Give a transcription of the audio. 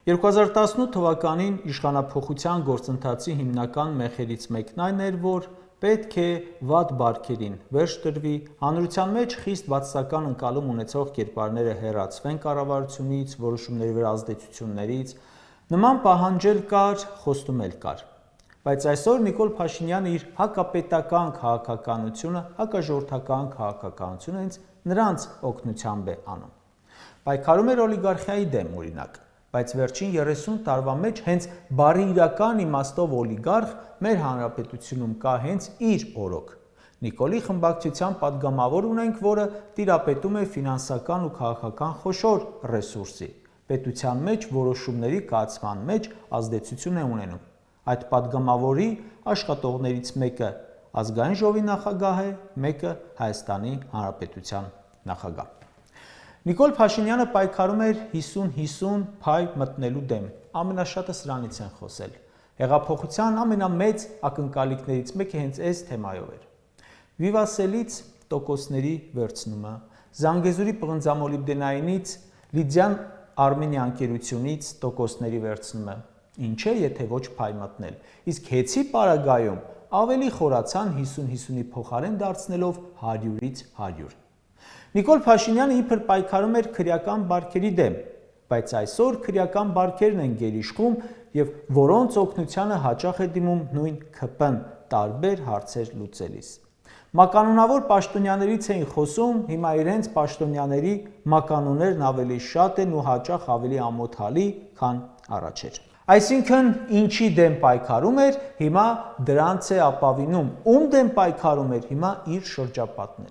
2018 թվականին իշխանափոխության գործընթացի հիմնական մեխերից մեկն այն էր, որ պետք է վատ բարքերին վերջ տրվի, հանրության մեջ խիստ բացասական ընկալում ունեցող կերպարները հեռացվեն կառավարությունից, որոշումների վրա ազդեցություններից, նման պահանջել կար, խոստում էլ կար։ Բայց այսօր Նիկոլ Փաշինյանը իր հակապետական քաղաքականությունը, հակաժողովրդական քաղաքականությունը հենց նրանց օգնությամբ է անում։ Պայքարում էր օլիգարխիայի դեմ, օրինակ, բայց վերջին 30 տարվա մեջ հենց բառի իրական իմաստով օլիգարխ մեր հանրապետությունում կա հենց իր օրոք։ Նիկոլի խմբակցության падգամավոր ունենք, որը տիրապետում է ֆինանսական ու քաղաքական խոշոր ռեսուրսի, պետության մեջ որոշումների կայացման մեջ ազդեցություն է ունենում։ Այդ падգամավորի աշխատողներից մեկը Ազգային ժողովի նախագահ է, մեկը Հայաստանի Հանրապետության նախագահ։ Նիկոլ Փաշինյանը պայքարում էր 50-50 փայ մտնելու դեմ, ամենաշատը սրանից են խոսել։ Հեղափոխության ամենամեծ ակնկալիքներից մեկը հենց այս թեմայով էր։ Վիվասելից տոկոսների վերցնումը, Զանգեզուրի պղնձամոլիբդենայինից Լիդիան Արմենիա ընկերությունից տոկոսների վերցնումը, ինչ է, եթե ոչ փայ մտնել, իսկ հեցի պարագայում ավելի խորացան 50-50-ի փոխարեն դարձնելով 100-ից 100։ Նիկոլ Փաշինյանը իբր պայքարում էր քրեական բարքերի դեմ, բայց այսօր քրեական բարքերն են գերիշխում եւ որոնց օգնությանը հաճախ է դիմում նույն ՔՊ-ն տարբեր հարցեր լուծելիս։ Մականունավոր պաշտոնյաներից էին խոսում, հիմա իրենց պաշտոնյաների մականուններն ավելի շատ են ու հաճախ ավելի ամոթալի, քան առաջ էր։ Այսինքն, ինչի դեմ պայքարում էր, հիմա դրանց է ապավինում, ում դեմ պայքարում էր, հիմա իր շրջապատն են։